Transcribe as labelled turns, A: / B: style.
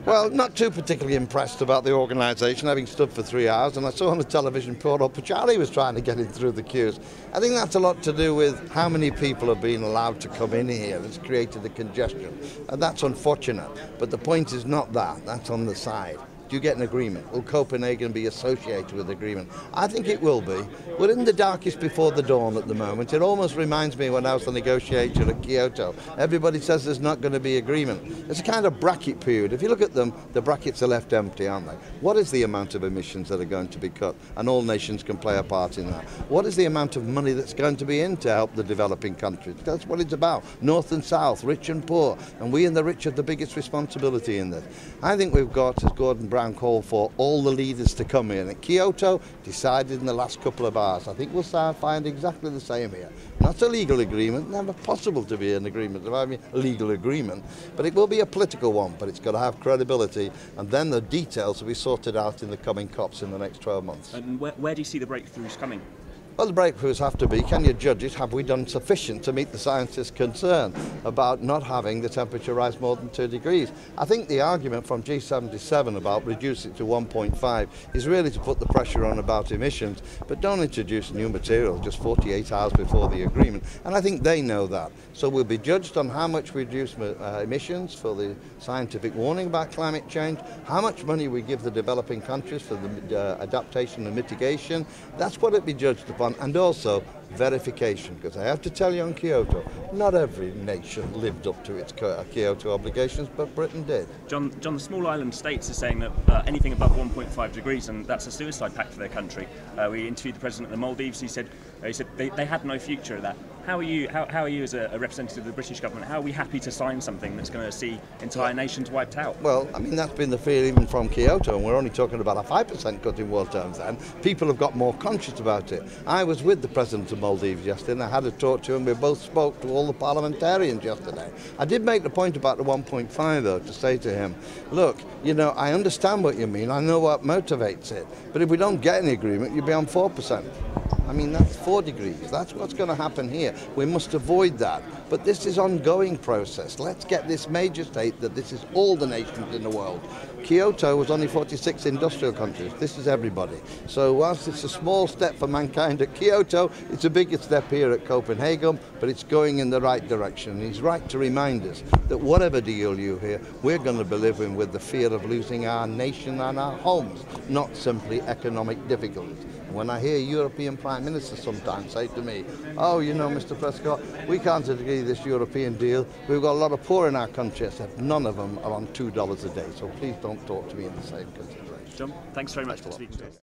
A: Well, not too particularly impressed about the organisation, having stood for 3 hours, and I saw on the television poor old Pachali was trying to get in through the queues. I think that's a lot to do with how many people have been allowed to come in here. It's created the congestion, and that's unfortunate. But the point is not that, that's on the side. Do you get an agreement? Will Copenhagen be associated with the agreement? I think it will be. We're in the darkest before the dawn at the moment. It almost reminds me when I was the negotiator at Kyoto. Everybody says there's not going to be agreement. It's a kind of bracket period. If you look at them, the brackets are left empty, aren't they? What is the amount of emissions that are going to be cut? And all nations can play a part in that. What is the amount of money that's going to be in to help the developing countries? That's what it's about. North and South, rich and poor. And we and the rich have the biggest responsibility in this. I think we've got, as Gordon Brown call for all the leaders to come in. At Kyoto, decided in the last couple of hours. I think we'll find exactly the same here. Not a legal agreement, never possible to be an agreement, I mean a legal agreement, but it will be a political one, but it's got to have credibility, and then the details will be sorted out in the coming COPs in the next 12 months.
B: And where do you see the breakthroughs coming?
A: Well, the breakthroughs have to be, can you judge it? Have we done sufficient to meet the scientists' concern about not having the temperature rise more than 2 degrees? I think the argument from G77 about reduce it to 1.5 is really to put the pressure on about emissions, but don't introduce new material just 48 hours before the agreement. And I think they know that. So we'll be judged on how much we reduce emissions for the scientific warning about climate change, how much money we give the developing countries for the adaptation and mitigation. That's what it'll be judged upon. And also verification, because I have to tell you on Kyoto, not every nation lived up to its Kyoto obligations, but Britain did.
B: John, the small island states are saying that anything above 1.5 degrees, and that's a suicide pact for their country. We interviewed the president of the Maldives. He said they had no future of that. How are you as a representative of the British government? How are we happy to sign something that's going to see entire nations wiped out?
A: Well, I mean, that's been the fear even from Kyoto, and we're only talking about a 5% cut in world terms then. People have got more conscious about it. I was with the president of Maldives yesterday, and I had a talk to him. We both spoke to all the parliamentarians yesterday. I did make the point about the 1.5 though, to say to him, look, you know, I understand what you mean, I know what motivates it, but if we don't get any agreement, you'll be on 4%. I mean, that's 4 degrees. That's what's going to happen here. We must avoid that. But this is an ongoing process. Let's get this major state that this is all the nations in the world. Kyoto was only 46 industrial countries. This is everybody. So whilst it's a small step for mankind at Kyoto, it's a bigger step here at Copenhagen, but it's going in the right direction. And he's right to remind us that whatever deal you hear, we're going to be living with the fear of losing our nation and our homes, not simply economic difficulties. When I hear European Prime Ministers sometimes say to me, oh, you know, Mr. Prescott, we can't agree this European deal. We've got a lot of poor in our country. I said, none of them are on $2 a day, so please don't talk to me in the same consideration.
B: John, thanks very much for speaking to us.